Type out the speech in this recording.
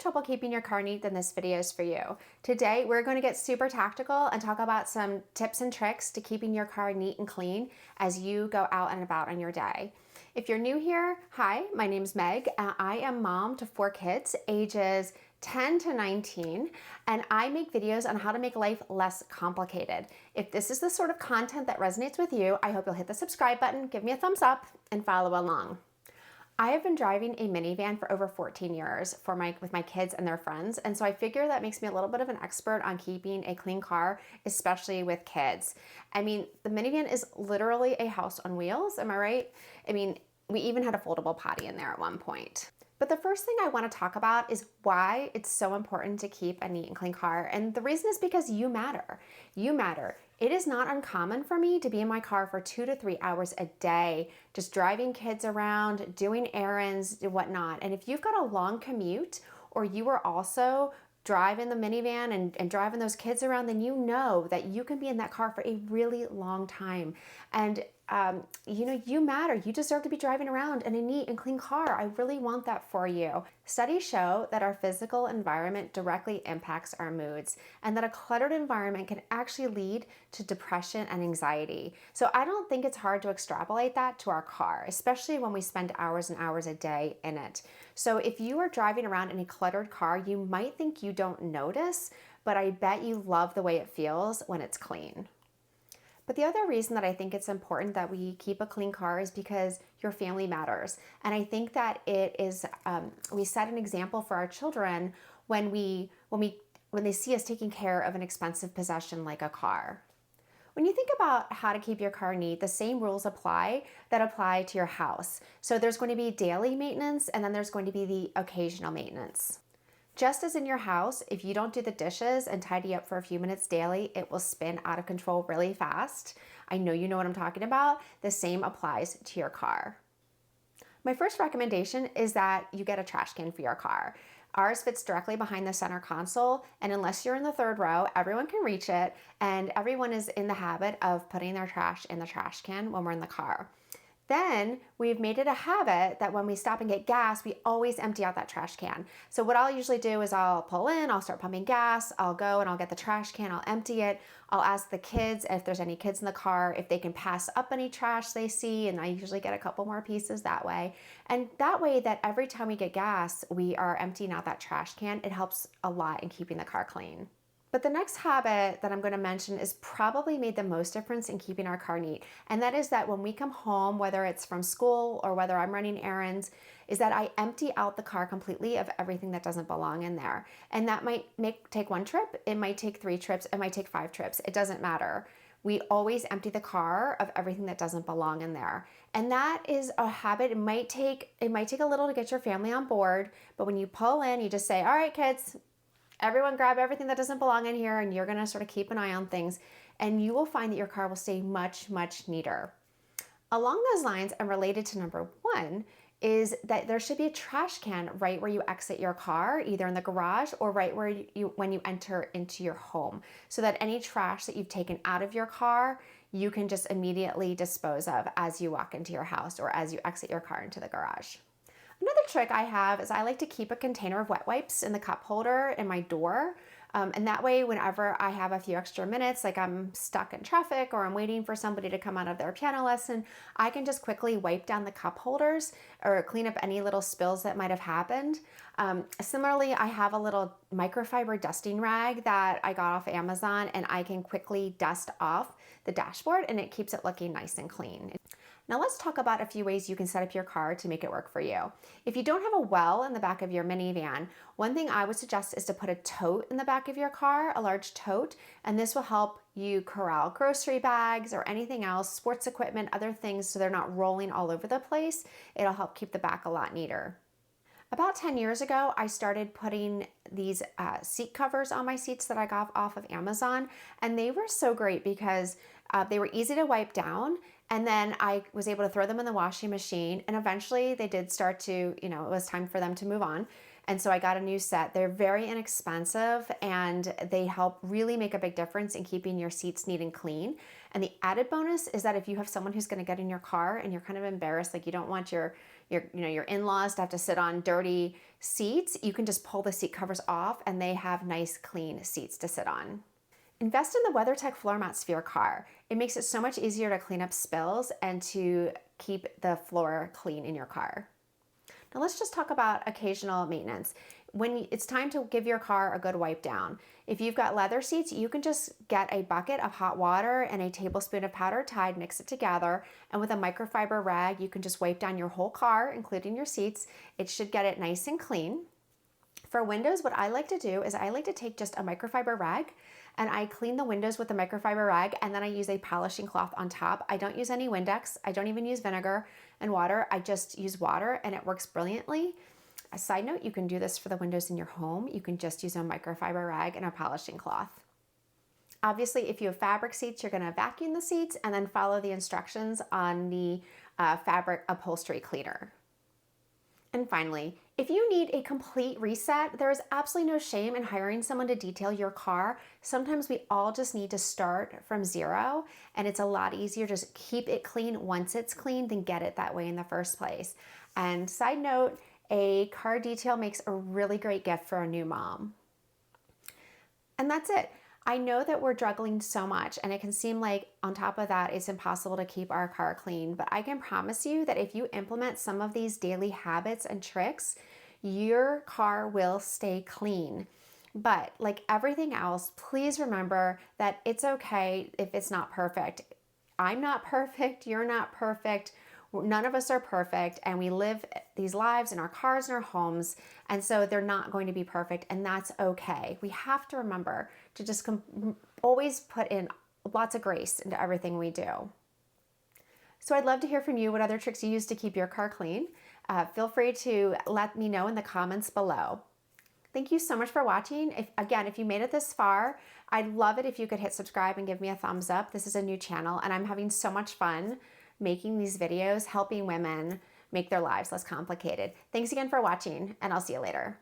trouble keeping your car neat, then this video is for you. Today, we're going to get super tactical and talk about some tips and tricks to keeping your car neat and clean as you go out and about on your day. If you're new here, hi, my name's Meg. I am mom to 4 kids, ages 10 to 19, and I make videos on how to make life less complicated. If this is the sort of content that resonates with you, I hope you'll hit the subscribe button, give me a thumbs up, and follow along. I have been driving a minivan for over 14 years with my kids and their friends, and so I figure that makes me a little bit of an expert on keeping a clean car, especially with kids. I mean, the minivan is literally a house on wheels, am I right? I mean, we even had a foldable potty in there at one point. But the first thing I want to talk about is why it's so important to keep a neat and clean car. And the reason is because you matter. You matter. It is not uncommon for me to be in my car for 2 to 3 hours a day, just driving kids around, doing errands, and whatnot. And if you've got a long commute, or you are also driving the minivan and driving those kids around, then you know that you can be in that car for a really long time. And you matter. You deserve to be driving around in a neat and clean car. I really want that for you. Studies show that our physical environment directly impacts our moods, and that a cluttered environment can actually lead to depression and anxiety. So I don't think it's hard to extrapolate that to our car, especially when we spend hours and hours a day in it. So if you are driving around in a cluttered car, you might think you don't notice, but I bet you love the way it feels when it's clean. But the other reason that I think it's important that we keep a clean car is because your family matters. And I think that it is, we set an example for our children when they see us taking care of an expensive possession like a car. When you think about how to keep your car neat, the same rules apply that apply to your house. So there's going to be daily maintenance, and then there's going to be the occasional maintenance. Just as in your house, if you don't do the dishes and tidy up for a few minutes daily, it will spin out of control really fast. I know you know what I'm talking about. The same applies to your car. My first recommendation is that you get a trash can for your car. Ours fits directly behind the center console, and unless you're in the 3rd row, everyone can reach it, and everyone is in the habit of putting their trash in the trash can when we're in the car. Then we've made it a habit that when we stop and get gas, we always empty out that trash can. So what I'll usually do is I'll pull in, I'll start pumping gas, I'll go and I'll get the trash can, I'll empty it. I'll ask the kids if there's any kids in the car, if they can pass up any trash they see, and I usually get a couple more pieces that way. And that way that every time we get gas, we are emptying out that trash can. It helps a lot in keeping the car clean. But the next habit that I'm going to mention is probably made the most difference in keeping our car neat. And that is that when we come home, whether it's from school or whether I'm running errands, is that I empty out the car completely of everything that doesn't belong in there. And that might take 1 trip, it might take 3 trips, it might take 5 trips. It doesn't matter. We always empty the car of everything that doesn't belong in there. And that is a habit. It might take a little to get your family on board, but when you pull in, you just say, all right, kids, everyone grab everything that doesn't belong in here, and you're going to sort of keep an eye on things, and you will find that your car will stay much, much neater. Along those lines, and related to number 1, is that there should be a trash can right where you exit your car, either in the garage or right where when you enter into your home, so that any trash that you've taken out of your car, you can just immediately dispose of as you walk into your house or as you exit your car into the garage. Another trick I have is I like to keep a container of wet wipes in the cup holder in my door. And that way, whenever I have a few extra minutes, like I'm stuck in traffic or I'm waiting for somebody to come out of their piano lesson, I can just quickly wipe down the cup holders or clean up any little spills that might have happened. Similarly, I have a little microfiber dusting rag that I got off Amazon, and I can quickly dust off the dashboard, and it keeps it looking nice and clean. Now let's talk about a few ways you can set up your car to make it work for you. If you don't have a well in the back of your minivan, one thing I would suggest is to put a tote in the back of your car, a large tote, and this will help you corral grocery bags or anything else, sports equipment, other things, so they're not rolling all over the place. It'll help keep the back a lot neater. About 10 years ago, I started putting these seat covers on my seats that I got off of Amazon, and they were so great because they were easy to wipe down, and then I was able to throw them in the washing machine, and eventually they did start to, it was time for them to move on. And so I got a new set. They're very inexpensive, and they help really make a big difference in keeping your seats neat and clean. And the added bonus is that if you have someone who's going to get in your car and you're kind of embarrassed, like you don't want your in-laws to have to sit on dirty Seats, you can just pull the seat covers off and they have nice clean seats to sit on. Invest in the WeatherTech floor mats for your car. It makes it so much easier to clean up spills and to keep the floor clean in your car. Now let's just talk about occasional maintenance. When it's time to give your car a good wipe down. If you've got leather seats, you can just get a bucket of hot water and a tablespoon of powdered Tide, mix it together, and with a microfiber rag, you can just wipe down your whole car, including your seats. It should get it nice and clean. For windows, what I like to do is I like to take just a microfiber rag and I clean the windows with the microfiber rag, and then I use a polishing cloth on top. I don't use any Windex. I don't even use vinegar and water. I just use water and it works brilliantly. A side note, you can do this for the windows in your home. You can just use a microfiber rag and a polishing cloth. Obviously, if you have fabric seats, you're gonna vacuum the seats and then follow the instructions on the fabric upholstery cleaner. And finally, if you need a complete reset, there is absolutely no shame in hiring someone to detail your car. Sometimes we all just need to start from zero, and it's a lot easier to just keep it clean once it's clean than get it that way in the first place. And side note, a car detail makes a really great gift for a new mom. And that's it. I know that we're juggling so much and it can seem like on top of that, it's impossible to keep our car clean, but I can promise you that if you implement some of these daily habits and tricks, your car will stay clean. But like everything else, please remember that it's okay if it's not perfect. I'm not perfect, you're not perfect. None of us are perfect, and we live these lives in our cars and our homes, and so they're not going to be perfect, and that's okay. We have to remember to just always put in lots of grace into everything we do. So I'd love to hear from you what other tricks you use to keep your car clean. Feel free to let me know in the comments below. Thank you so much for watching. If you made it this far, I'd love it if you could hit subscribe and give me a thumbs up. This is a new channel, and I'm having so much fun making these videos, helping women make their lives less complicated. Thanks again for watching, and I'll see you later.